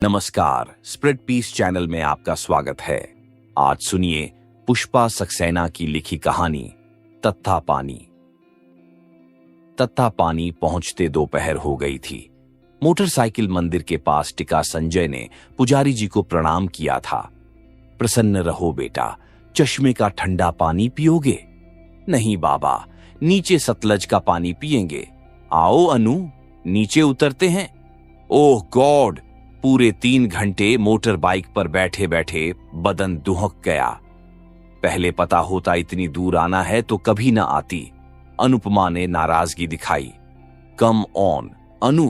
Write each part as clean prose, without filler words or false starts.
नमस्कार, spread piece channel में आपका स्वागत है। आज सुनिए पुष्पा सक्सेना की लिखी कहानी तत्था पानी। तत्था पानी पहुंचते दोपहर हो गई थी। मोटरसाइकिल मंदिर के पास टिका संजय ने पुजारी जी को प्रणाम किया था। प्रसन्न रहो बेटा, चश्मे का ठंडा पानी पियोगे? नहीं बाबा, नीचे सतलज का पानी पिएंगे। आओ अनु, नीचे उतरते हैं। ओह गॉड, पूरे 3 घंटे मोटर बाइक पर बैठे बैठे बदन दुहक गया। पहले पता होता इतनी दूर आना है तो कभी न आती। अनुपमा ने नाराजगी दिखाई। कम ऑन अनु,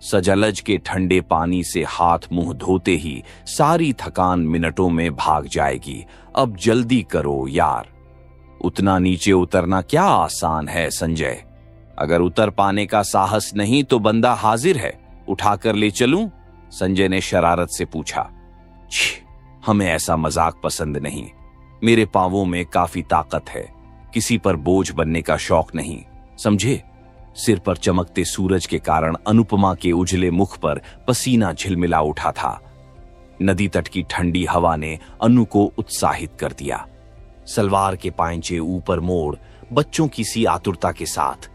सजलज के ठंडे पानी से हाथ मुंह धोते ही सारी थकान मिनटों में भाग जाएगी। अब जल्दी करो यार। उतना नीचे उतरना क्या आसान है संजय। अगर उतर पाने का साहस नहीं तो बंदा हाजिर है, उठाकर ले चलूं? संजय ने शरारत से पूछा। छी, हमें ऐसा मजाक पसंद नहीं। मेरे पांवों में काफी ताकत है, किसी पर बोझ बनने का शौक नहीं, समझे? सिर पर चमकते सूरज के कारण अनुपमा के उजले मुख पर पसीना झिलमिला उठा था। नदी तट की ठंडी हवा ने अनु को उत्साहित कर दिया। सलवार के पांचे ऊपर मोड़ बच्चों की सी आतुरता के साथ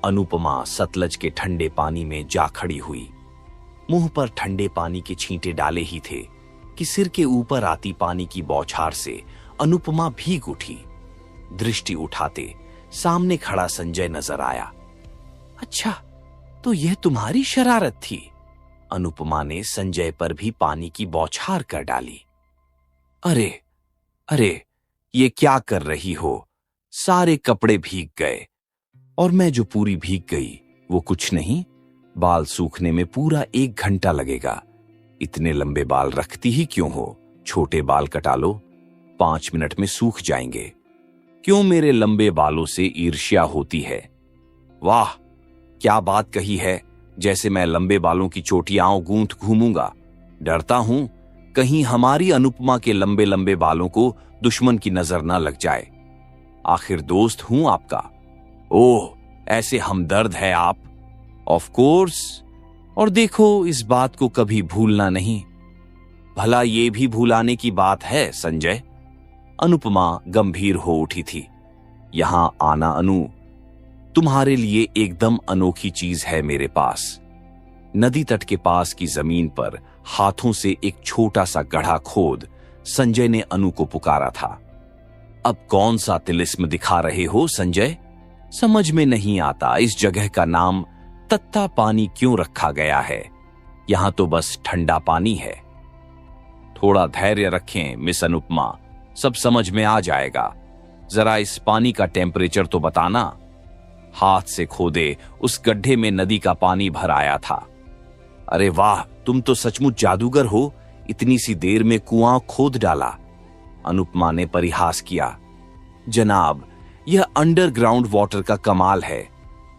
अनुपमा सतलज के ठंडे पानी में जा खड़ी हुई। मुंह पर ठंडे पानी के छींटे डाले ही थे कि सिर के ऊपर आती पानी की बौछार से अनुपमा भीग उठी। दृष्टि उठाते सामने खड़ा संजय नजर आया। अच्छा, तो यह तुम्हारी शरारत थी? अनुपमा ने संजय पर भी पानी की बौछार कर डाली। अरे अरे, ये क्या कर रही हो? सारे कपड़े भीग गए। और मैं जो पूरी भीग गई वो कुछ नहीं। बाल सूखने में पूरा 1 घंटा लगेगा। इतने लंबे बाल रखती ही क्यों हो? छोटे बाल कटा लो, 5 मिनट में सूख जाएंगे। क्यों मेरे लंबे बालों से ईर्ष्या होती है? वाह, क्या बात कही है। जैसे मैं लंबे बालों की चोटियां गूंथ घूमूंगा। डरता हूं कहीं हमारी अनुपमा के लंबे लंबे बालों को दुश्मन की नजर ना लग जाए। आखिर दोस्त हूं आपका। ओह, ऐसे हमदर्द है आप। ऑफ कोर्स, और देखो इस बात को कभी भूलना नहीं। भला ये भी भुलाने की बात है संजय? अनुपमा गंभीर हो उठी थी। यहां आना अनु, तुम्हारे लिए एकदम अनोखी चीज है मेरे पास। नदी तट के पास की जमीन पर हाथों से एक छोटा सा गड्ढा खोद संजय ने अनु को पुकारा था। अब कौन सा तिलिस्म दिखा रहे हो संजय? समझ में नहीं आता इस जगह का नाम तत्था पानी क्यों रखा गया है। यहां तो बस ठंडा पानी है। थोड़ा धैर्य रखें मिस अनुपमा, सब समझ में आ जाएगा। जरा इस पानी का टेम्परेचर तो बताना। हाथ से खोदे उस गड्ढे में नदी का पानी भर आया था। अरे वाह, तुम तो सचमुच जादूगर हो। इतनी सी देर में कुआं खोद डाला। अनुपमा ने परिहास किया। जनाब, यह अंडरग्राउंड वाटर का कमाल है।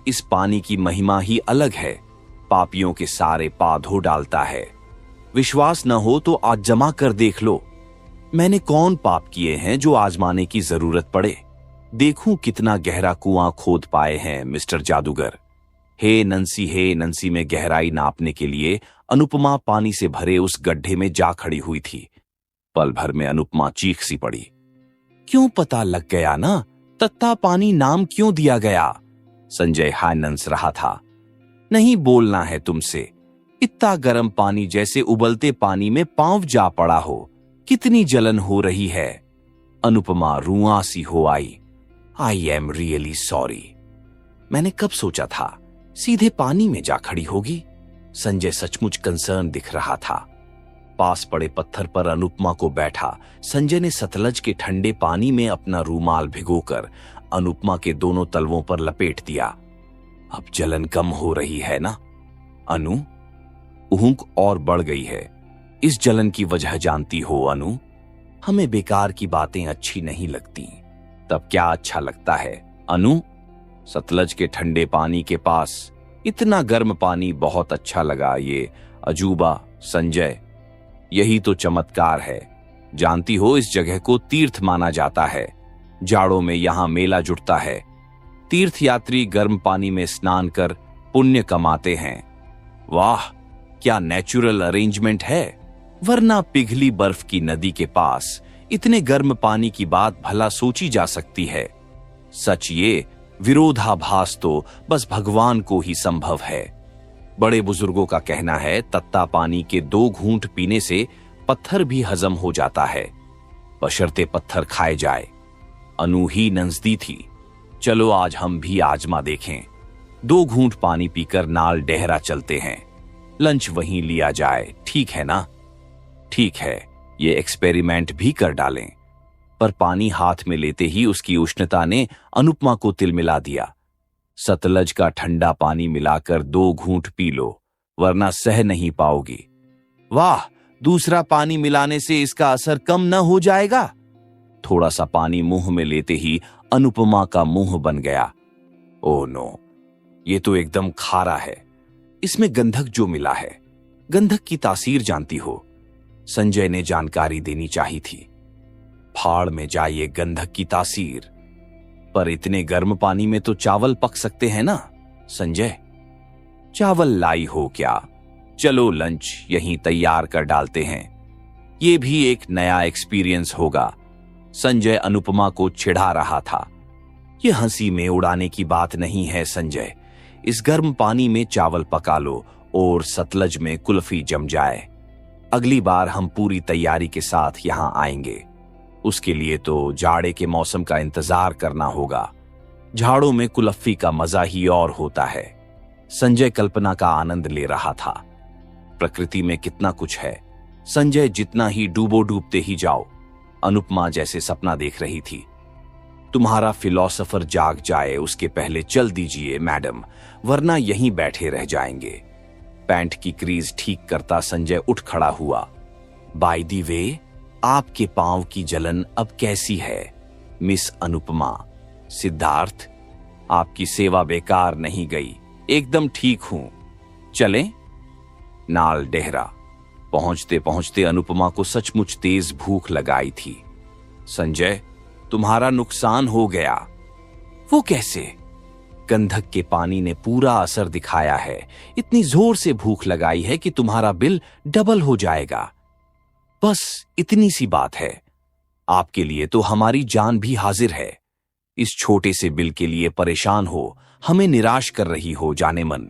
इस पानी की महिमा ही अलग है। पापियों के सारे पाप धो डालता है। विश्वास न हो तो आजमा कर देख लो। मैंने कौन पाप किए हैं जो आजमाने की जरूरत पड़े? देखूं कितना गहरा कुआं खोद पाए हैं मिस्टर जादूगर। हे नंसी में गहराई नापने के लिए अनुपमा पानी से भरे उस गड्ढे में जा खड़ी हुई थी। पल भर में अनुपमा चीख सी पड़ी। क्यों पता लग गया ना तत्था पानी नाम क्यों दिया गया? संजय हायनंस रहा था। नहीं बोलना है तुमसे। इतना गर्म पानी जैसे उबलते पानी में पांव जा पड़ा हो। कितनी जलन हो रही है। अनुपमा रुआं सी हो आई। I am really sorry. मैंने कब सोचा था सीधे पानी में जा खड़ी होगी। संजय सचमुच कंसर्न दिख रहा था। पास पड़े पत्थर पर अनुपमा को बैठा संजय ने सतलज के ठंडे पानी में अपना रूमाल भिगोकर अनुपमा के दोनों तलवों पर लपेट दिया। अब जलन कम हो रही है ना अनु? ऊंक और बढ़ गई है। इस जलन की वजह जानती हो अनु? हमें बेकार की बातें अच्छी नहीं लगती। तब क्या अच्छा लगता है अनु? सतलज के ठंडे पानी के पास इतना गर्म पानी बहुत अच्छा लगा। ये अजूबा संजय, यही तो चमत्कार है। जानती हो इस जगह को तीर्थ माना जाता है। जाड़ों में यहां मेला जुटता है। तीर्थयात्री गर्म पानी में स्नान कर पुण्य कमाते हैं। वाह, क्या नेचुरल अरेंजमेंट है? वरना पिघली बर्फ की नदी के पास इतने गर्म पानी की बात भला सोची जा सकती है? सच ये विरोधाभास तो बस भगवान को ही संभव है। बड़े बुजुर्गों का कहना है तत्ता पानी के 2 घूंट पीने से पत्थर भी हजम हो जाता है, बशर्ते पत्थर खाए जाए। अनु ही नंजदी थी। चलो आज हम भी आजमा देखें। 2 घूंट पानी पीकर नाल डेहरा चलते हैं। लंच वहीं लिया जाए, ठीक है ना? ठीक है, ये एक्सपेरिमेंट भी कर डालें। पर पानी हाथ में लेते ही उसकी उष्णता ने अनुपमा को तिलमिला दिया। सतलज का ठंडा पानी मिलाकर 2 घूंट पी लो, वरना सह नहीं पाओगी। वाह, दूसरा पानी मिलाने से इसका असर कम न हो जाएगा? थोड़ा सा पानी मुंह में लेते ही अनुपमा का मुंह बन गया। ओह नो, ये तो एकदम खारा है। इसमें गंधक जो मिला है, गंधक की तासीर जानती हो? संजय ने जानकारी देनी चाहिए थी। फाड़ में जाइए गंधक की तासीर। पर इतने गर्म पानी में तो चावल पक सकते हैं ना संजय? चावल लाई हो क्या? चलो लंच यहीं तैयार कर डालते हैं। ये भी एक नया एक्सपीरियंस होगा। संजय अनुपमा को चिढ़ा रहा था। ये हंसी में उड़ाने की बात नहीं है संजय। इस गर्म पानी में चावल पका लो और सतलज में कुल्फी जम जाए। अगली बार हम पूरी तैयारी के साथ यहां आएंगे। उसके लिए तो जाड़े के मौसम का इंतजार करना होगा। झाड़ों में कुल्फी का मजा ही और होता है। संजय कल्पना का आनंद ले रहा था। प्रकृति में कितना कुछ है। संजय जितना ही डूबते ही जाओ। अनुपमा जैसे सपना देख रही थी। तुम्हारा फिलॉसफर जाग जाए उसके पहले चल दीजिए मैडम, वरना यहीं बैठे रह जाएंगे। पैंट की क्रीज ठीक करता संजय उठ खड़ा हुआ। बाय द वे, आपके पांव की जलन अब कैसी है मिस अनुपमा? सिद्धार्थ, आपकी सेवा बेकार नहीं गई, एकदम ठीक हूं। चलें? नाल डेहरा पहुंचते पहुंचते अनुपमा को सचमुच तेज भूख लगाई थी। संजय, तुम्हारा नुकसान हो गया। वो कैसे? गंधक के पानी ने पूरा असर दिखाया है। इतनी जोर से भूख लगाई है कि तुम्हारा बिल डबल हो जाएगा। बस इतनी सी बात है। आपके लिए तो हमारी जान भी हाजिर है। इस छोटे से बिल के लिए परेशान हो, हमें निराश कर रही हो जाने मन।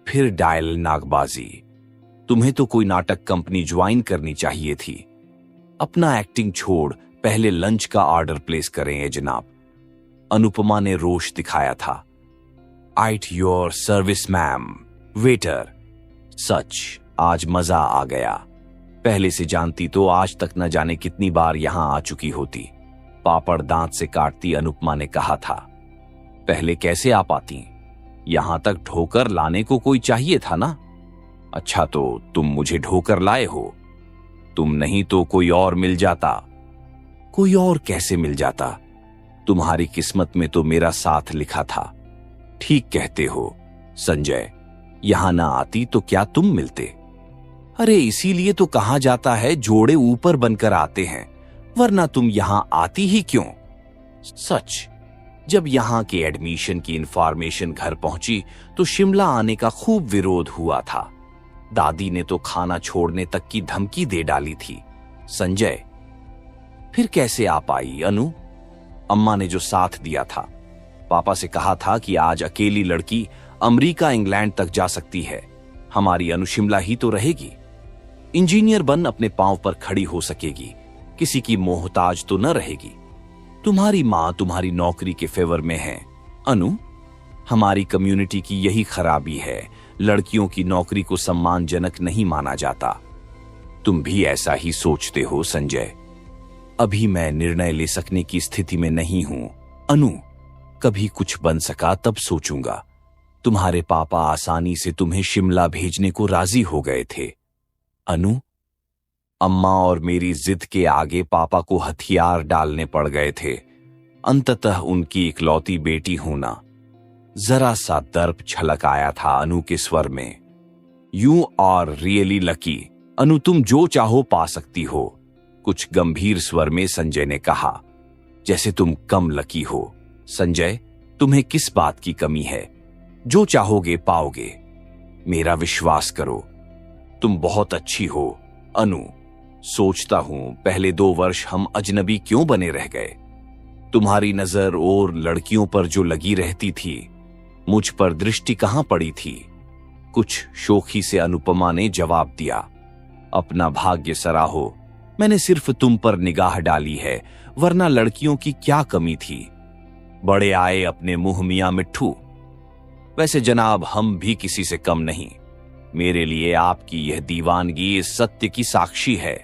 फिर डायल नागबाजी। तुम्हें तो कोई नाटक कंपनी ज्वाइन करनी चाहिए थी। अपना एक्टिंग छोड़ पहले लंच का ऑर्डर प्लेस करें जनाब। अनुपमा ने रोष दिखाया था। आइट योर सर्विस मैम। वेटर। सच आज मजा आ गया। पहले से जानती तो आज तक न जाने कितनी बार यहां आ चुकी होती। पापड़ दांत से काटती अनुपमा ने कहा था। पहले कैसे आ पाती? यहां तक ढोकर लाने को कोई चाहिए था ना। अच्छा तो तुम मुझे ढोकर लाए हो। तुम नहीं तो कोई और मिल जाता। कोई और कैसे मिल जाता? तुम्हारी किस्मत में तो मेरा साथ लिखा था। ठीक कहते हो संजय, यहां ना आती तो क्या तुम मिलते? अरे इसीलिए तो कहा जाता है जोड़े ऊपर बनकर आते हैं, वरना तुम यहां आती ही क्यों? सच, जब यहां के एडमिशन की इंफॉर्मेशन घर पहुंची तो शिमला आने का खूब विरोध हुआ था। दादी ने तो खाना छोड़ने तक की धमकी दे डाली थी। संजय, फिर कैसे आ पाई अनु? अम्मा ने जो साथ दिया था। पापा से कहा था कि आज अकेली लड़की अमेरिका इंग्लैंड तक जा सकती है। हमारी अनु शिमला ही तो रहेगी। इंजीनियर बन अपने पांव पर खड़ी हो सकेगी, किसी की मोहताज तो न रहेगी। तुम्हारी मां तुम्हारी नौकरी के फेवर में है अनु। हमारी कम्युनिटी की यही खराबी है, लड़कियों की नौकरी को सम्मानजनक नहीं माना जाता। तुम भी ऐसा ही सोचते हो संजय? अभी मैं निर्णय ले सकने की स्थिति में नहीं हूं अनु। कभी कुछ बन सका तब सोचूंगा। तुम्हारे पापा आसानी से तुम्हें शिमला भेजने को राजी हो गए थे अनु। अम्मा और मेरी जिद के आगे पापा को हथियार डालने पड़ गए थे। अंततः उनकी इकलौती बेटी होना। जरा सा दर्प छलक आया था अनु के स्वर में। यू आर रियली लकी अनु, तुम जो चाहो पा सकती हो, कुछ गंभीर स्वर में संजय ने कहा। जैसे तुम कम लकी हो। संजय, तुम्हें किस बात की कमी है? जो चाहोगे पाओगे। मेरा विश्वास करो। तुम बहुत अच्छी हो अनु। सोचता हूं पहले 2 वर्ष हम अजनबी क्यों बने रह गए। तुम्हारी नजर और लड़कियों पर जो लगी रहती थी, मुझ पर दृष्टि कहां पड़ी थी। कुछ शोखी से अनुपमा ने जवाब दिया। अपना भाग्य सराहो, मैंने सिर्फ तुम पर निगाह डाली है, वरना लड़कियों की क्या कमी थी। बड़े आए अपने मुंह मियां मिट्ठू। वैसे जनाब, हम भी किसी से कम नहीं। मेरे लिए आपकी यह दीवानगी इस सत्य की साक्षी है।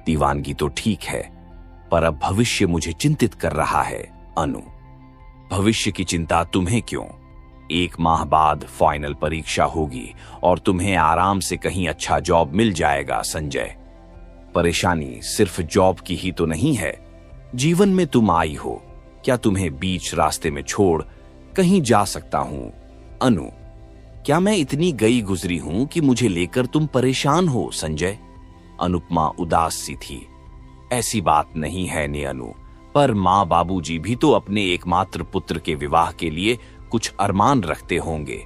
दीवानगी तो ठीक है, पर अब भविष्य मुझे चिंतित कर रहा है अनु। भविष्य की चिंता तुम्हें क्यों? 1 माह बाद फाइनल परीक्षा होगी और तुम्हें आराम से कहीं अच्छा जॉब मिल जाएगा संजय। परेशानी सिर्फ जॉब की ही तो नहीं है। जीवन में तुम आई हो, क्या तुम्हें बीच रास्ते में छोड़ कहीं जा सकता हूं अनु? क्या मैं इतनी गई गुजरी हूं कि मुझे लेकर तुम परेशान हो संजय? अनुपमा उदास सी थी। ऐसी बात नहीं है ने अनु, पर माँ बाबूजी भी तो अपने एकमात्र पुत्र के विवाह के लिए कुछ अरमान रखते होंगे।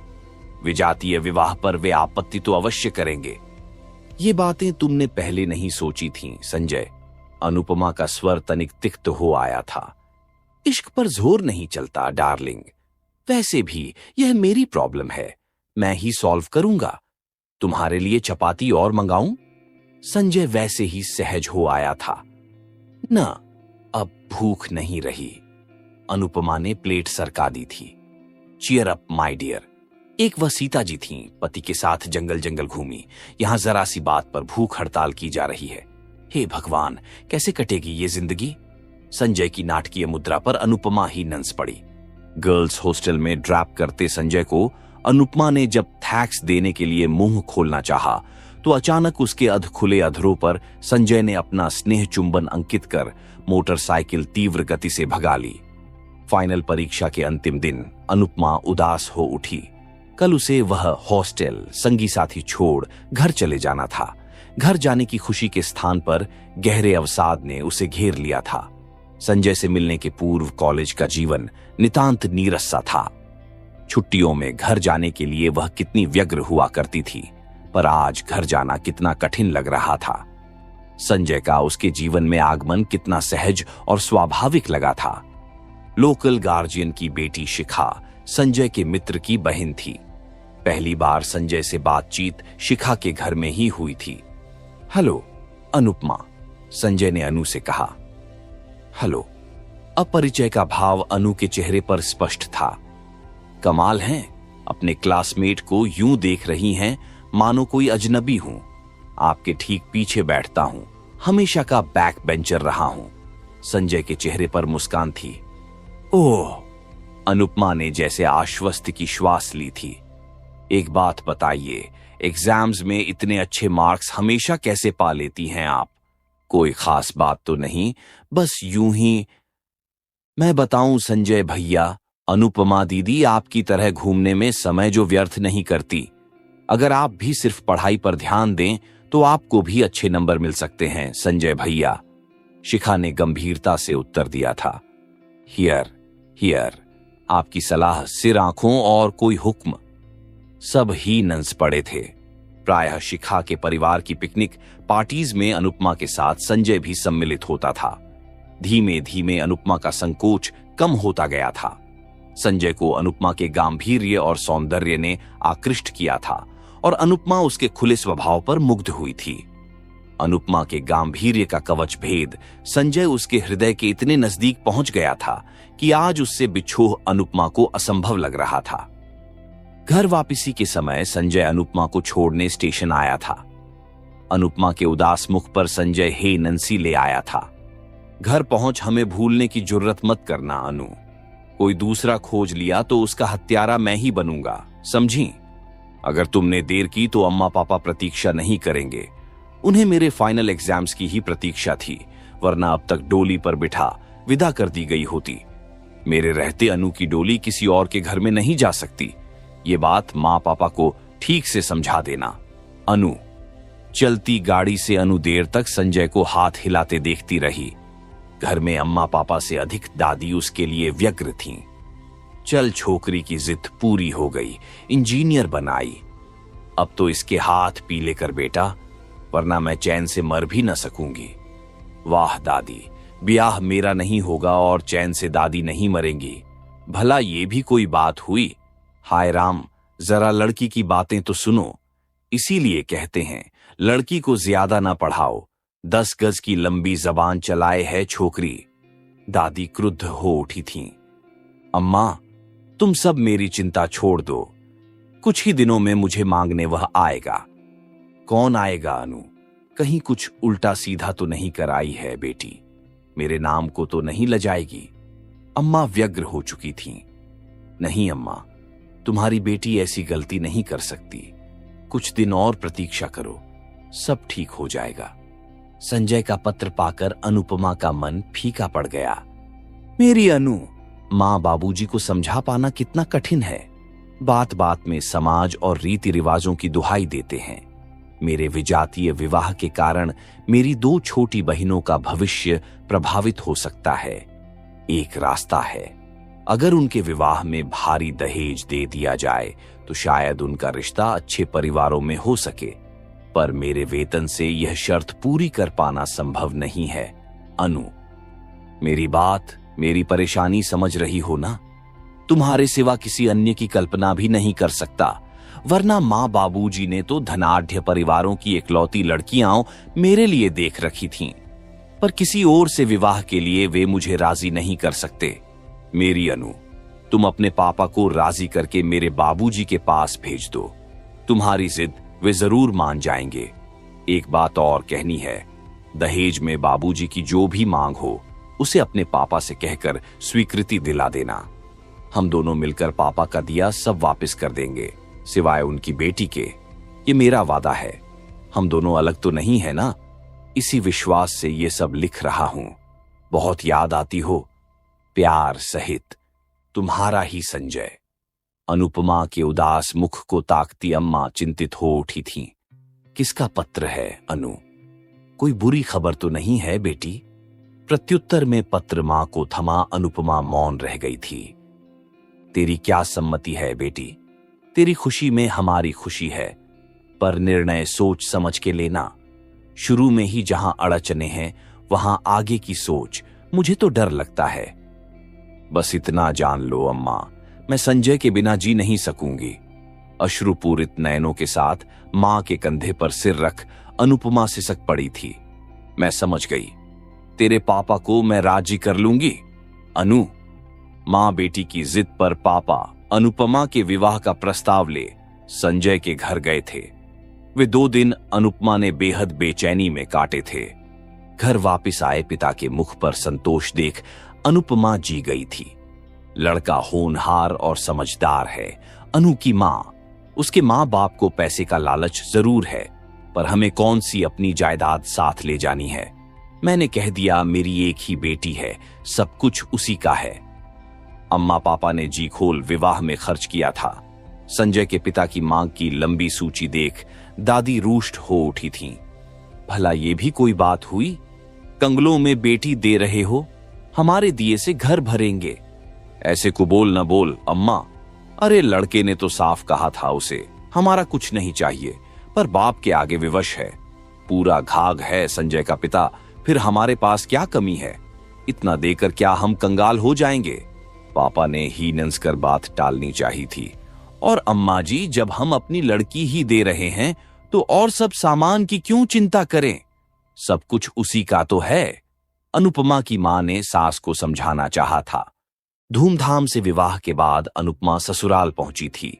विजातीय विवाह पर वे आपत्ति तो अवश्य करेंगे। ये बातें तुमने पहले नहीं सोची थीं संजय। अनुपमा का स्वर तनिक तिक्त हो आया था। इश्क पर जोर नहीं चलता डार्लिंग। वैसे भी यह मेरी प्रॉब्लम है, मैं ही सॉल्व करूंगा। तुम्हारे लिए चपाती और मंगाऊं? संजय वैसे ही सहज हो आया था। ना, अब भूख नहीं रही। अनुपमा ने प्लेट सरका दी थी। Cheer up my dear. एक वह सीता जी थीं, पति के साथ जंगल जंगल घूमी। यहां जरा सी बात पर भूख हड़ताल की जा रही है। हे भगवान, कैसे कटेगी ये जिंदगी? संजय की नाटकीय मुद्रा पर अनुपमा ही नंस पड़ी। गर्ल्स हॉस्टल में ड्रॉप करते संजय को अनुपमा ने जब थैंक्स देने के लिए मुंह खोलना चाहा, तो अचानक उसके अधखुले अधरों पर संजय ने अपना स्नेह चुंबन अंकित कर मोटरसाइकिल तीव्र गति से भगा ली। फाइनल परीक्षा के अंतिम दिन अनुपमा उदास हो उठी। कल उसे वह हॉस्टल, संगी साथी छोड़ घर चले जाना था। घर जाने की खुशी के स्थान पर गहरे अवसाद ने उसे घेर लिया था। संजय से मिलने के पूर्व कॉलेज का जीवन नितांत नीरस सा था। छुट्टियों में घर जाने के लिए वह कितनी व्यग्र हुआ करती थी, पर आज घर जाना कितना कठिन लग रहा था। संजय का उसके जीवन में आगमन कितना सहज और स्वाभाविक लगा था। लोकल गार्जियन की बेटी शिखा संजय के मित्र की बहन थी। पहली बार संजय से बातचीत शिखा के घर में ही हुई थी। हेलो अनुपमा, संजय ने अनु से कहा। हेलो। अपरिचय का भाव अनु के चेहरे पर स्पष्ट था। कमाल है, अपने क्लासमेट को यूं देख रही हैं मानो कोई अजनबी हूं। आपके ठीक पीछे बैठता हूं, हमेशा का बैक बेंचर रहा हूं। संजय के चेहरे पर मुस्कान थी। ओह, अनुपमा ने जैसे आश्वस्त की श्वास ली थी। एक बात बताइए, एग्जाम्स में इतने अच्छे मार्क्स हमेशा कैसे पा लेती हैं आप? कोई खास बात तो नहीं, बस यूं ही। मैं बताऊं संजय भैया, अनुपमा दीदी आपकी तरह घूमने में समय जो व्यर्थ नहीं करती। अगर आप भी सिर्फ पढ़ाई पर ध्यान दें तो आपको भी अच्छे नंबर मिल सकते हैं संजय भैया, शिखा ने गंभीरता से उत्तर दिया था। हियर हियर, आपकी सलाह, सिर आंखों और कोई हुक्म। सब ही नंस पड़े थे। प्रायः शिखा के परिवार की पिकनिक पार्टीज में अनुपमा के साथ संजय भी सम्मिलित होता था। धीमे धीमे अनुपमा का संकोच कम होता गया था। संजय को अनुपमा के गांभीर्य और सौंदर्य ने आकृष्ट किया था और अनुपमा उसके खुले स्वभाव पर मुग्ध हुई थी। अनुपमा के गांभीर्य का कवच भेद संजय उसके हृदय के इतने नजदीक पहुंच गया था कि आज उससे बिछोह अनुपमा को असंभव लग रहा था। घर वापसी के समय संजय अनुपमा को छोड़ने स्टेशन आया था। अनुपमा के उदास मुख पर संजय हे नंसी ले आया था। घर पहुंच हमें भूलने की जुर्रत मत करना अनु। कोई दूसरा खोज लिया तो उसका हत्यारा मैं ही बनूंगा, समझी? अगर तुमने देर की तो अम्मा पापा प्रतीक्षा नहीं करेंगे। उन्हें मेरे फाइनल एग्जाम्स की ही प्रतीक्षा थी, वरना अब तक डोली पर बिठा विदा कर दी गई होती। मेरे रहते अनु की डोली किसी और के घर में नहीं जा सकती। ये बात माँ पापा को ठीक से समझा देना अनु। चलती गाड़ी से अनु देर तक संजय को हाथ हिलाते देखती रही। घर में अम्मा पापा से अधिक दादी उसके लिए व्यग्र थीं। चल छोकरी की जिद पूरी हो गई, इंजीनियर बनाई। अब तो इसके हाथ पीले कर बेटा, वरना मैं चैन से मर भी न सकूंगी। वाह दादी, ब्याह मेरा नहीं होगा और चैन से दादी नहीं मरेंगी, भला ये भी कोई बात हुई? हाय राम, जरा लड़की की बातें तो सुनो। इसीलिए कहते हैं लड़की को ज्यादा ना पढ़ाओ, 10 गज की लंबी जबान चलाए है छोकरी। दादी क्रुद्ध हो उठी थीं। अम्मा, तुम सब मेरी चिंता छोड़ दो, कुछ ही दिनों में मुझे मांगने वह आएगा। कौन आएगा अनु? कहीं कुछ उल्टा सीधा तो नहीं कराई है बेटी? मेरे नाम को तो नहीं लजाएगी? अम्मा व्यग्र हो चुकी थीं। नहीं अम्मा, तुम्हारी बेटी ऐसी गलती नहीं कर सकती, कुछ दिन और प्रतीक्षा करो, सब ठीक हो जाएगा। संजय का पत्र पाकर अनुपमा का मन फीका पड़ गया। मेरी अनु, मां बाबूजी को समझा पाना कितना कठिन है। बात बात में समाज और रीति रिवाजों की दुहाई देते हैं। मेरे विजातीय विवाह के कारण मेरी 2 छोटी बहनों का भविष्य प्रभावित हो सकता है। एक रास्ता है, अगर उनके विवाह में भारी दहेज दे दिया जाए तो शायद उनका रिश्ता अच्छे परिवारों में हो सके, पर मेरे वेतन से यह शर्त पूरी कर पाना संभव नहीं है। अनु, मेरी बात, मेरी परेशानी समझ रही हो ना? तुम्हारे सिवा किसी अन्य की कल्पना भी नहीं कर सकता, वरना मां बाबूजी ने तो धनाढ्य परिवारों की इकलौती लड़कियां मेरे लिए देख रखी थीं, पर किसी और से विवाह के लिए वे मुझे राजी नहीं कर सकते। मेरी अनु, तुम अपने पापा को राजी करके मेरे बाबूजी के पास भेज दो, तुम्हारी जिद वे जरूर मान जाएंगे। एक बात और कहनी है, दहेज में बाबूजी की जो भी मांग हो उसे अपने पापा से कहकर स्वीकृति दिला देना। हम दोनों मिलकर पापा का दिया सब वापस कर देंगे, सिवाय उनकी बेटी के। ये मेरा वादा है। हम दोनों अलग तो नहीं है ना? इसी विश्वास से ये सब लिख रहा हूं। बहुत याद आती हो। प्यार सहित, तुम्हारा ही संजय। अनुपमा के उदास मुख को ताकती अम्मा चिंतित हो उठी थीं। किसका पत्र है अनु? कोई बुरी खबर तो नहीं है बेटी? प्रत्युत्तर में पत्र मां को थमा अनुपमा मौन रह गई थी। तेरी क्या सम्मति है बेटी? तेरी खुशी में हमारी खुशी है, पर निर्णय सोच समझ के लेना। शुरू में ही जहां अड़चने हैं वहां आगे की सोच, मुझे तो डर लगता है। बस इतना जान लो अम्मा, मैं संजय के बिना जी नहीं सकूंगी। अश्रुपूरित नयनों के साथ मां के कंधे पर सिर रख अनुपमा सिसक पड़ी थी। मैं समझ गई, तेरे पापा को मैं राजी कर लूंगी। अनु, मां बेटी की जिद पर पापा अनुपमा के विवाह का प्रस्ताव ले संजय के घर गए थे। वे 2 दिन अनुपमा ने बेहद बेचैनी में काटे थे। घर वापस आए पिता के मुख पर संतोष देख अनुपमा जी गई थी। लड़का होनहार और समझदार है। अनु की मां, उसके मां बाप को पैसे का लालच जरूर है, पर हमें कौन सी अपनी जायदाद साथ ले जानी है। मैंने कह दिया मेरी एक ही बेटी है, सब कुछ उसी का है। अम्मा पापा ने जी खोल विवाह में खर्च किया था। संजय के पिता की मांग की लंबी सूची देख दादी रूष्ट हो उठी थीं। भला ये भी कोई बात हुई? कंगलों में बेटी दे रहे हो, हमारे दिए से घर भरेंगे। ऐसे कुबोल न बोल अम्मा। अरे लड़के ने तो साफ कहा था उसे हमारा कुछ नहीं चाहिए, पर बाप के आगे विवश है। पूरा घाघ है संजय का पिता, फिर हमारे पास क्या कमी है? इतना देकर क्या हम कंगाल हो जाएंगे? पापा ने हीनंस कर बात टालनी चाहिए थी। और अम्मा जी, जब हम अपनी लड़की ही दे रहे हैं तो और सब सामान की क्यों चिंता करें? सब कुछ उसी का तो है। अनुपमा की मां ने सास को समझाना चाहा था। धूमधाम से विवाह के बाद अनुपमा ससुराल पहुंची थी।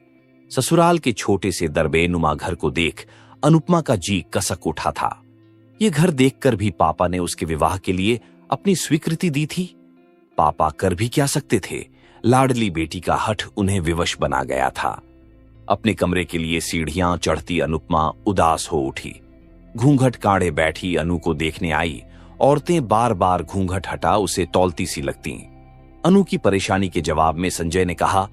ससुराल के छोटे से दरबेनुमा घर को देख अनुपमा का जी कसक उठा था। ये घर देखकर भी पापा ने उसके विवाह के लिए अपनी स्वीकृति दी थी। पापा कर भी क्या सकते थे? लाडली बेटी का हठ उन्हें विवश बना गया था। अपने कमरे के लिए सीढ़ियां चढ़ती अनुपमा उदास हो उठी। घूंघट काढ़े बैठी अनु को देखने आई। औरतें बार बार घूंघट हटा उसे तौलती सी लगती। अनु की परेशानी के जवाब में संजय ने कहा,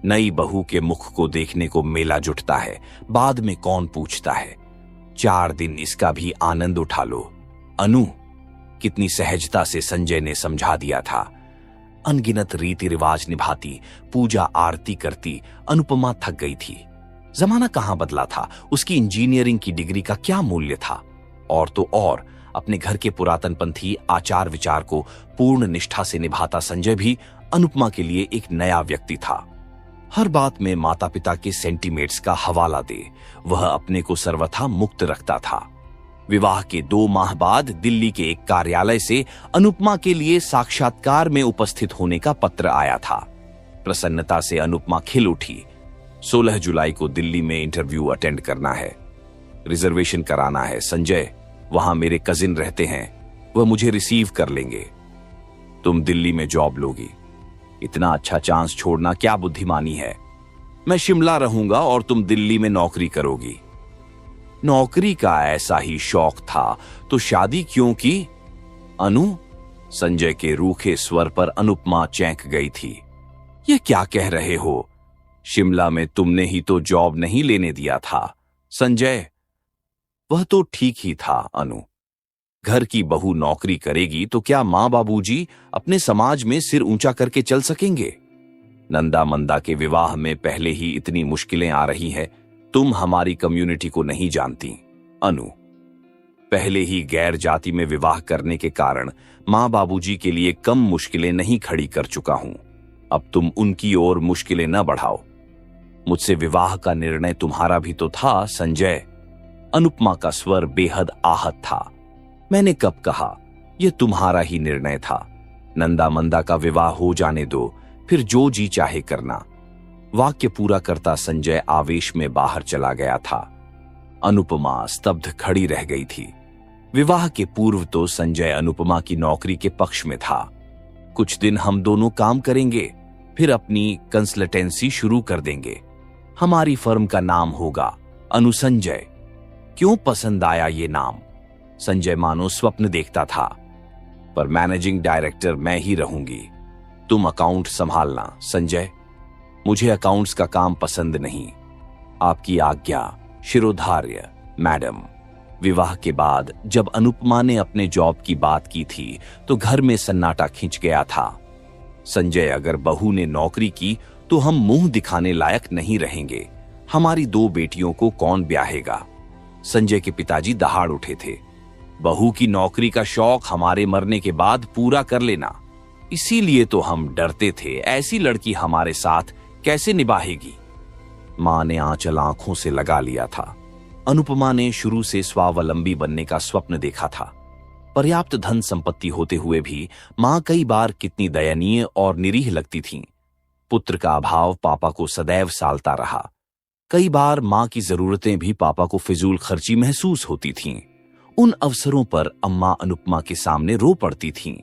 नई बहू के मुख को देखने को मेला जुटता है, बाद में कौन पूछता है। 4 दिन इसका भी आनंद उठा लो। अनु, कितनी सहजता से संजय ने समझा दिया था। अनगिनत रीति रिवाज निभाती, पूजा आरती करती अनुपमा थक गई थी। जमाना कहां बदला था, उसकी इंजीनियरिंग की डिग्री का क्या मूल्य था। और तो और अपने घर के पुरातनपंथी आचार विचार को पूर्ण निष्ठा से निभाता संजय भी अनुपमा के लिए एक नया व्यक्ति था। हर बात में माता पिता के सेंटीमेंट्स का हवाला दे वह अपने को सर्वथा मुक्त रखता था। विवाह के 2 माह बाद दिल्ली के एक कार्यालय से अनुपमा के लिए साक्षात्कार में उपस्थित होने का पत्र आया था। प्रसन्नता से अनुपमा खिल उठी। 16 जुलाई को दिल्ली में इंटरव्यू अटेंड करना है, रिजर्वेशन कराना है संजय, वहां मेरे कजिन रहते हैं, वह मुझे रिसीव कर लेंगे। तुम दिल्ली में जॉब लोगी, इतना अच्छा चांस छोड़ना क्या बुद्धिमानी है। मैं शिमला रहूंगा और तुम दिल्ली में नौकरी करोगी। नौकरी का ऐसा ही शौक था तो शादी क्यों की अनु? संजय के रूखे स्वर पर अनुपमा चौंक गई थी। ये क्या कह रहे हो? शिमला में तुमने ही तो जॉब नहीं लेने दिया था संजय। वह तो ठीक ही था अनु, घर की बहू नौकरी करेगी तो क्या मां बाबूजी अपने समाज में सिर ऊंचा करके चल सकेंगे? नंदा मंदा के विवाह में पहले ही इतनी मुश्किलें आ रही है, तुम हमारी कम्युनिटी को नहीं जानती अनु। पहले ही गैर जाति में विवाह करने के कारण मां बाबूजी के लिए कम मुश्किलें नहीं खड़ी कर चुका हूं, अब तुम उनकी ओर मुश्किलें न बढ़ाओ। मुझसे विवाह का निर्णय तुम्हारा भी तो था संजय। अनुपमा का स्वर बेहद आहत था। मैंने कब कहा? यह तुम्हारा ही निर्णय था। नंदा मंदा का विवाह हो जाने दो, फिर जो जी चाहे करना। वाक्य पूरा करता संजय आवेश में बाहर चला गया था। अनुपमा स्तब्ध खड़ी रह गई थी। विवाह के पूर्व तो संजय अनुपमा की नौकरी के पक्ष में था। कुछ दिन हम दोनों काम करेंगे, फिर अपनी कंसल्टेंसी शुरू कर देंगे। हमारी फर्म का नाम होगा अनुसंजय। क्यों पसंद आया ये नाम? संजय मानो स्वप्न देखता था। पर मैनेजिंग डायरेक्टर मैं ही रहूंगी, तुम अकाउंट संभालना संजय। मुझे अकाउंट्स का काम पसंद नहीं। आपकी आज्ञा शिरोधार्य मैडम। विवाह के बाद जब अनुपमा ने अपने जॉब की बात की थी तो घर में सन्नाटा खिंच गया था। संजय, अगर बहू ने नौकरी की तो हम मुंह दिखाने लायक नहीं रहेंगे। हमारी 2 बेटियों को कौन ब्याहेगा? संजय के पिताजी दहाड़ उठे थे। बहू की नौकरी का शौक हमारे मरने के बाद पूरा कर लेना, इसीलिए तो हम डरते थे ऐसी लड़की हमारे साथ कैसे निभाएगी। मां ने आंचल आंखों से लगा लिया था। अनुपमा ने शुरू से स्वावलंबी बनने का स्वप्न देखा था। पर्याप्त धन संपत्ति होते हुए भी मां कई बार कितनी दयनीय और निरीह लगती थीं। पुत्र का अभाव पापा को सदैव सालता रहा। कई बार मां की जरूरतें भी पापा को फिजूल खर्ची महसूस होती थीं। उन अवसरों पर अम्मा अनुपमा के सामने रो पड़ती थीं।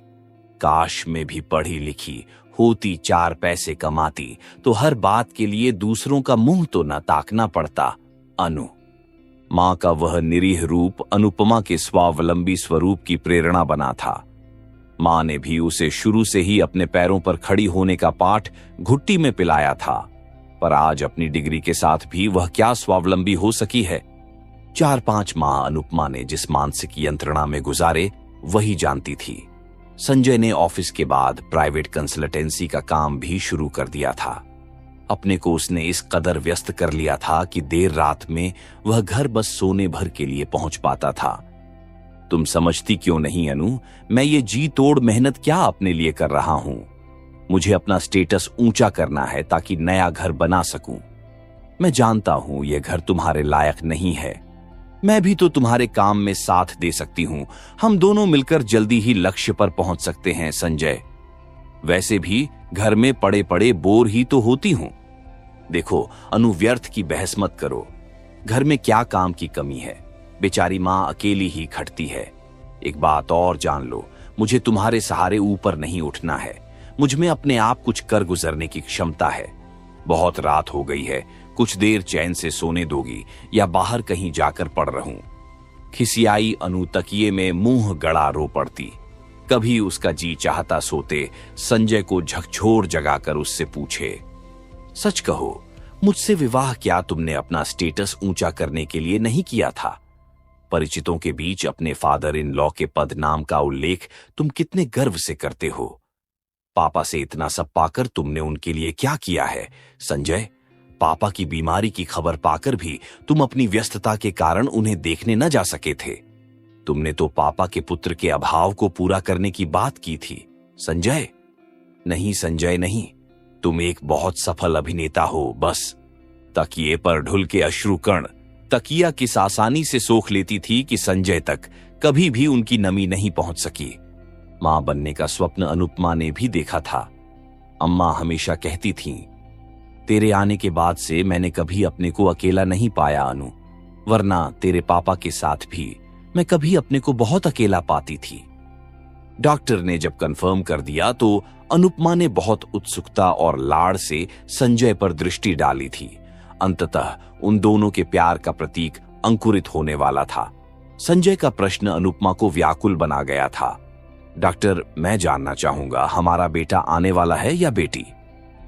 काश में भी पढ़ी लिखी होती, 4 पैसे कमाती तो हर बात के लिए दूसरों का मुंह तो न ताकना पड़ता अनु। मां का वह निरीह रूप अनुपमा के स्वावलंबी स्वरूप की प्रेरणा बना था। मां ने भी उसे शुरू से ही अपने पैरों पर खड़ी होने का पाठ घुट्टी में पिलाया था। पर आज अपनी डिग्री के साथ भी वह क्या स्वावलंबी हो सकी है? 4-5 माह अनुपमा ने जिस मानसिक यंत्रणा में गुजारे वही जानती थी। संजय ने ऑफिस के बाद प्राइवेट कंसल्टेंसी का काम भी शुरू कर दिया था। अपने को उसने इस कदर व्यस्त कर लिया था कि देर रात में वह घर बस सोने भर के लिए पहुंच पाता था। तुम समझती क्यों नहीं अनु, मैं ये जी तोड़ मेहनत क्या अपने लिए कर रहा हूं? मुझे अपना स्टेटस ऊंचा करना है ताकि नया घर बना सकूं। मैं जानता हूं यह घर तुम्हारे लायक नहीं है। मैं भी तो तुम्हारे काम में साथ दे सकती हूं। हम दोनों मिलकर जल्दी ही लक्ष्य पर पहुंच सकते हैं संजय। वैसे भी घर में पड़े पड़े बोर ही तो होती हूं। देखो अनु, व्यर्थ की बहस मत करो। घर में क्या काम की कमी है? बेचारी मां अकेली ही खटती है। एक बात और जान लो, मुझे तुम्हारे सहारे ऊपर नहीं उठना है। मुझ में अपने आप कुछ कर गुजरने की क्षमता है। बहुत रात हो गई है, कुछ देर चैन से सोने दोगी या बाहर कहीं जाकर पड़ रहूं? खिसियाई अनु तकिए में मुंह गड़ा रो पड़ती। कभी उसका जी चाहता सोते संजय को झकझोर जगाकर उससे पूछे, सच कहो, मुझसे विवाह क्या तुमने अपना स्टेटस ऊंचा करने के लिए नहीं किया था? परिचितों के बीच अपने फादर इन लॉ के पद नाम का उल्लेख तुम कितने गर्व से करते हो। पापा से इतना सब पाकर तुमने उनके लिए क्या किया है संजय? पापा की बीमारी की खबर पाकर भी तुम अपनी व्यस्तता के कारण उन्हें देखने न जा सके थे। तुमने तो पापा के पुत्र के अभाव को पूरा करने की बात की थी, संजय। नहीं संजय नहीं, तुम एक बहुत सफल अभिनेता हो। बस तकिए पर ढुल के अश्रुकण तकिया किस आसानी से सोख लेती थी कि संजय तक कभी भी उनकी नमी नहीं पहुंच सकी। मां बनने का स्वप्न अनुपमा ने भी देखा था। अम्मा हमेशा कहती थीं, तेरे आने के बाद से मैंने कभी अपने को अकेला नहीं पाया अनु, वरना तेरे पापा के साथ भी मैं कभी अपने को बहुत अकेला पाती थी। डॉक्टर ने जब कंफर्म कर दिया तो अनुपमा ने बहुत उत्सुकता और लाड़ से संजय पर दृष्टि डाली थी। अंततः उन दोनों के प्यार का प्रतीक अंकुरित होने वाला था। संजय का प्रश्न अनुपमा को व्याकुल बना गया था। डॉक्टर, मैं जानना चाहूंगा, हमारा बेटा आने वाला है या बेटी?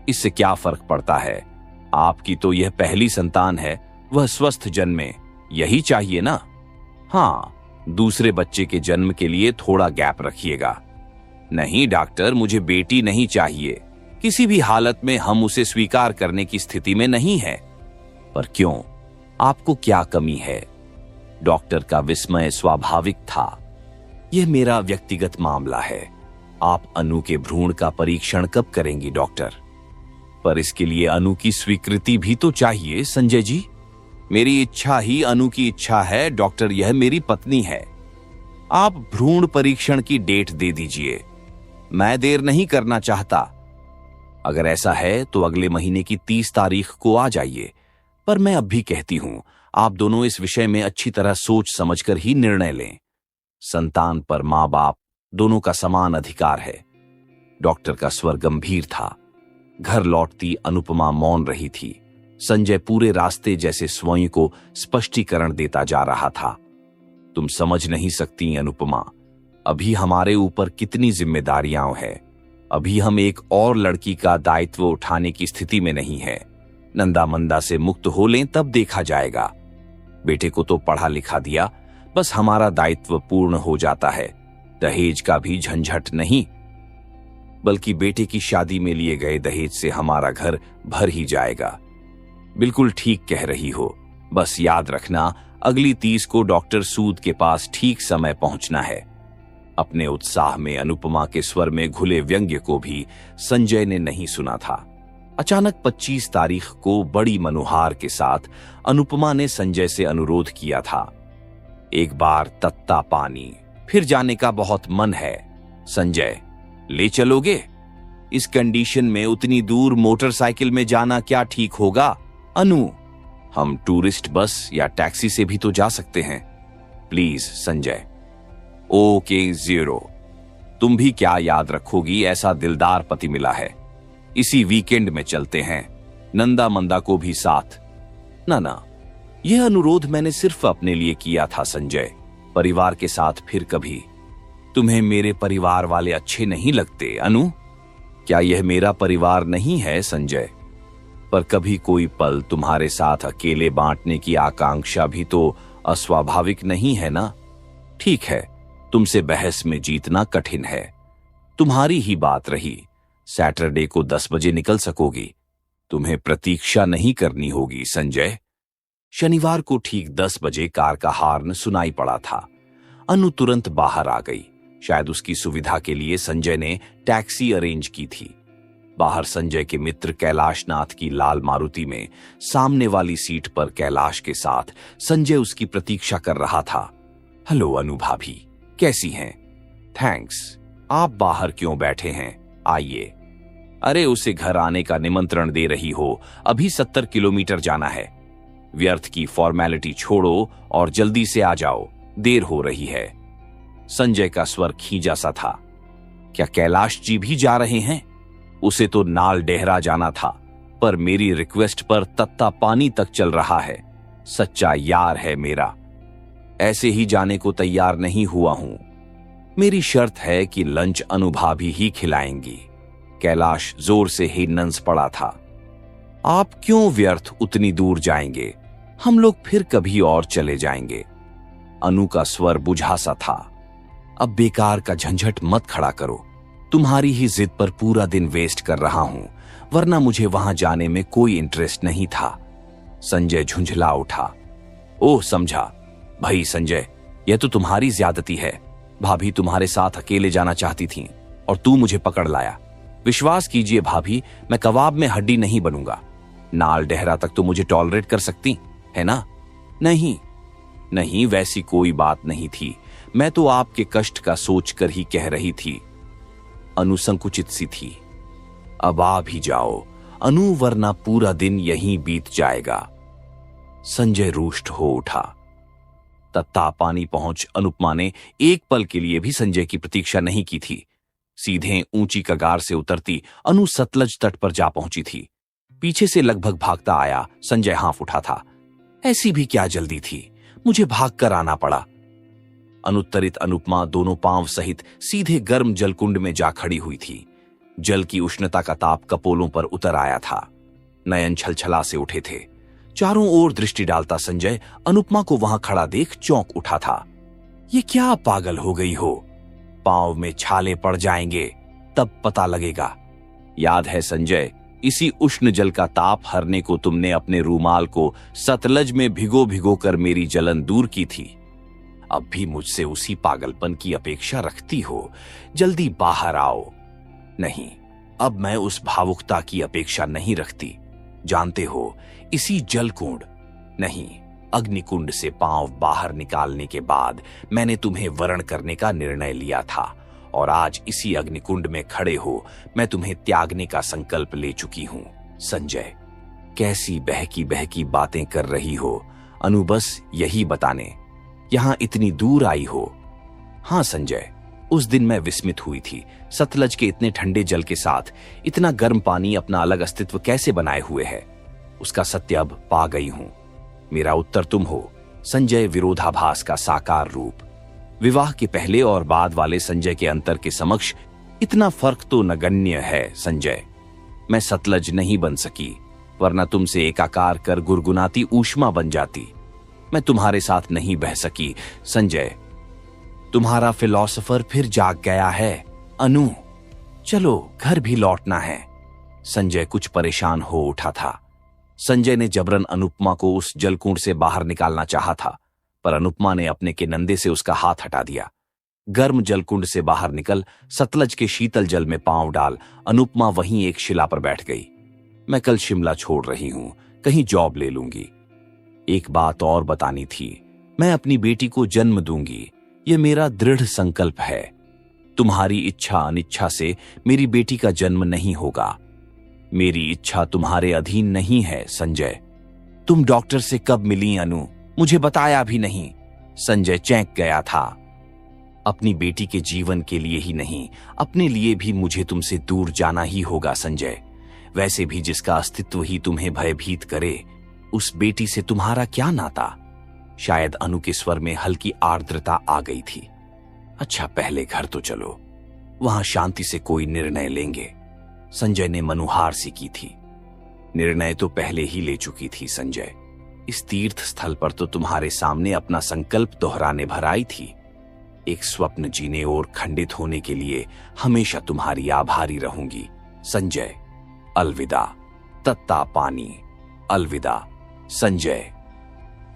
इससे क्या फर्क पड़ता है? आपकी तो यह पहली संतान है, वह स्वस्थ जन्मे, यही चाहिए ना? हाँ, दूसरे बच्चे के जन्म के लिए थोड़ा गैप रखिएगा। नहीं डॉक्टर, मुझे बेटी नहीं चाहिए। किसी भी हालत में हम उसे स्वीकार करने की स्थिति में नहीं है। पर क्यों? आपको क्या कमी है? डॉक्टर का विस्मय स्वाभाविक था। यह मेरा व्यक्तिगत मामला है। आप अनु के भ्रूण का परीक्षण कब करेंगी डॉक्टर? पर इसके लिए अनु की स्वीकृति भी तो चाहिए संजय जी। मेरी इच्छा ही अनु की इच्छा है डॉक्टर, यह मेरी पत्नी है। आप भ्रूण परीक्षण की डेट दे दीजिए, मैं देर नहीं करना चाहता। अगर ऐसा है तो अगले महीने की 30 तारीख को आ जाइए। पर मैं अब भी कहती हूं, आप दोनों इस विषय में अच्छी तरह सोच समझकर ही निर्णय लें। संतान पर मां बाप दोनों का समान अधिकार है। डॉक्टर का स्वर गंभीर था। घर लौटती अनुपमा मौन रही थी। संजय पूरे रास्ते जैसे स्वयं को स्पष्टीकरण देता जा रहा था। तुम समझ नहीं सकती अनुपमा, अभी हमारे ऊपर कितनी जिम्मेदारियां हैं। अभी हम एक और लड़की का दायित्व उठाने की स्थिति में नहीं है। नंदा मंदा से मुक्त हो लें तब देखा जाएगा। बेटे को तो पढ़ा लिखा दिया, बस हमारा दायित्व पूर्ण हो जाता है। दहेज का भी झंझट नहीं, बल्कि बेटे की शादी में लिए गए दहेज से हमारा घर भर ही जाएगा। बिल्कुल ठीक कह रही हो। बस याद रखना, अगली 30 को डॉक्टर सूद के पास ठीक समय पहुंचना है। अपने उत्साह में अनुपमा के स्वर में घुले व्यंग्य को भी संजय ने नहीं सुना था। अचानक 25 तारीख को बड़ी मनुहार के साथ अनुपमा ने संजय से अनुरोध किया था, एक बार तत्ता पानी, फिर जाने का बहुत मन है। संजय, ले चलोगे? इस कंडीशन में उतनी दूर मोटरसाइकिल में जाना क्या ठीक होगा? अनु, हम टूरिस्ट बस या टैक्सी से भी तो जा सकते हैं। प्लीज संजय। ओके जीरो, तुम भी क्या याद रखोगी, ऐसा दिलदार पति मिला है। इसी वीकेंड में चलते हैं, नंदा मंदा को भी साथ। ना, यह अनुरोध मैंने सिर्फ अपने लिए किया था संजय, परिवार के साथ फिर कभी। तुम्हें मेरे परिवार वाले अच्छे नहीं लगते अनु? क्या यह मेरा परिवार नहीं है संजय? पर कभी कोई पल तुम्हारे साथ अकेले बांटने की आकांक्षा भी तो अस्वाभाविक नहीं है ना? ठीक है, तुमसे बहस में जीतना कठिन है। तुम्हारी ही बात रही, सैटरडे को 10 बजे निकल सकोगी। तुम्हें प्रतीक्षा नहीं करनी होगी संजय। शनिवार को ठीक 10 बजे कार का हॉर्न सुनाई पड़ा था। अनु तुरंत बाहर आ गई। शायद उसकी सुविधा के लिए संजय ने टैक्सी अरेंज की थी। बाहर संजय के मित्र कैलाशनाथ की लाल मारुति में सामने वाली सीट पर कैलाश के साथ संजय उसकी प्रतीक्षा कर रहा था। हेलो अनु भाभी, कैसी हैं? थैंक्स। आप बाहर क्यों बैठे हैं? आइए। अरे, उसे घर आने का निमंत्रण दे रही हो, अभी 70 किलोमीटर जाना है। व्यर्थ की फॉर्मेलिटी छोड़ो और जल्दी से आ जाओ, देर हो रही है। संजय का स्वर खींचा सा था। क्या कैलाश जी भी जा रहे हैं? उसे तो नाल डेहरा जाना था, पर मेरी रिक्वेस्ट पर तत्ता पानी तक चल रहा है। सच्चा यार है मेरा, ऐसे ही जाने को तैयार नहीं हुआ हूं। मेरी शर्त है कि लंच अनुभाभी ही खिलाएंगी। कैलाश जोर से ही नंस पड़ा था। आप क्यों व्यर्थ उतनी दूर जाएंगे? हम लोग फिर कभी और चले जाएंगे। अनु का स्वर बुझा सा था। अब बेकार का झंझट मत खड़ा करो। तुम्हारी ही जिद पर पूरा दिन वेस्ट कर रहा हूं, वरना मुझे वहां जाने में कोई इंटरेस्ट नहीं था। संजय झुंझला उठा। ओह समझा। भाई संजय, यह तो तुम्हारी ज्यादती है। भाभी तुम्हारे साथ अकेले जाना चाहती थीं और तू मुझे पकड़ लाया। विश्वास कीजिए भाभी, मैं कबाब में हड्डी नहीं बनूंगा। नाल डहरा तक तो मुझे टॉलरेट कर सकती है ना? नहीं नहीं, वैसी कोई बात नहीं थी। मैं तो आपके कष्ट का सोचकर ही कह रही थी। अनु संकुचित सी थी। अब आ भी जाओ अनु, वरना पूरा दिन यहीं बीत जाएगा। संजय रुष्ट हो उठा। तत्ता पानी पहुंच अनुपमा ने एक पल के लिए भी संजय की प्रतीक्षा नहीं की थी। सीधे ऊंची कगार से उतरती अनु सतलज तट पर जा पहुंची थी। पीछे से लगभग भागता आया संजय हाँफ उठा था। ऐसी भी क्या जल्दी थी, मुझे भागकर आना पड़ा। अनुत्तरित अनुपमा दोनों पांव सहित सीधे गर्म जलकुंड में जा खड़ी हुई थी। जल की उष्णता का ताप कपोलों पर उतर आया था। नयन छलछला से उठे थे। चारों ओर दृष्टि डालता संजय अनुपमा को वहां खड़ा देख चौंक उठा था। ये क्या पागल हो गई हो? पांव में छाले पड़ जाएंगे, तब पता लगेगा। याद है संजय, इसी उष्ण जल का ताप हरने को तुमने अपने रूमाल को सतलज में भिगो भिगो कर मेरी जलन दूर की थी। अब भी मुझसे उसी पागलपन की अपेक्षा रखती हो? जल्दी बाहर आओ। नहीं, अब मैं उस भावुकता की अपेक्षा नहीं रखती। जानते हो, इसी जलकुंड नहीं, अग्निकुंड से पांव बाहर निकालने के बाद मैंने तुम्हें वरण करने का निर्णय लिया था, और आज इसी अग्निकुंड में खड़े हो मैं तुम्हें त्यागने का संकल्प ले चुकी हूं। संजय, कैसी बहकी बहकी बातें कर रही हो अनु, बस यही बताने यहां इतनी दूर आई हो? हां संजय, उस दिन मैं विस्मित हुई थी। सतलज के इतने ठंडे जल के साथ इतना गर्म पानी अपना अलग अस्तित्व कैसे बनाए हुए है, उसका सत्य अब पा गई हूं। मेरा उत्तर तुम हो। संजय विरोधाभास का साकार रूप। विवाह के पहले और बाद वाले संजय के अंतर के समक्ष इतना फर्क तो नगण्य है। संजय, मैं सतलज नहीं बन सकी, वरना तुमसे एकाकार कर गुरगुनाती ऊष्मा बन जाती। मैं तुम्हारे साथ नहीं बह सकी। संजय, तुम्हारा फिलॉसफर फिर जाग गया है। अनु, चलो घर भी लौटना है। संजय कुछ परेशान हो उठा था। संजय ने जबरन अनुपमा को उस जलकुंड से बाहर निकालना चाहा था, पर अनुपमा ने अपने के नंदे से उसका हाथ हटा दिया। गर्म जलकुंड से बाहर निकल सतलज के शीतल जल में पांव डाल अनुपमा वहीं एक शिला पर बैठ गई। मैं कल शिमला छोड़ रही हूं, कहीं जॉब ले लूंगी। एक बात और बतानी थी, मैं अपनी बेटी को जन्म दूंगी, ये मेरा दृढ़ संकल्प है। तुम्हारी इच्छा अनिच्छा से मेरी बेटी का जन्म नहीं होगा। मेरी इच्छा तुम्हारे अधीन नहीं है। संजय, तुम डॉक्टर से कब मिली अनु? मुझे बताया भी नहीं। संजय चैंक गया था। अपनी बेटी के जीवन के लिए ही नहीं, अपने लिए भी मुझे तुमसे दूर जाना ही होगा संजय। वैसे भी जिसका अस्तित्व ही तुम्हें भयभीत करे, उस बेटी से तुम्हारा क्या नाता? शायद अनु के स्वर में हल्की आर्द्रता आ गई थी। अच्छा, पहले घर तो चलो, वहां शांति से कोई निर्णय लेंगे। संजय ने मनुहार सी की थी। निर्णय तो पहले ही ले चुकी थी संजय। इस तीर्थ स्थल पर तो तुम्हारे सामने अपना संकल्प दोहराने भर आई थी। एक स्वप्न जीने और खंडित होने के लिए हमेशा तुम्हारी आभारी रहूंगी। संजय, अलविदा। तत्ता पानी, अलविदा। संजय।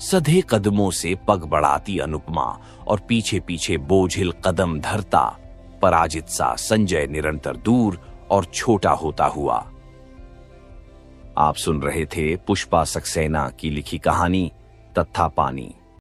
सधे कदमों से पग बढ़ाती अनुपमा और पीछे पीछे बोझिल कदम धरता पराजित सा संजय निरंतर दूर और छोटा होता हुआ। आप सुन रहे थे पुष्पा सक्सेना की लिखी कहानी तत्ता पानी।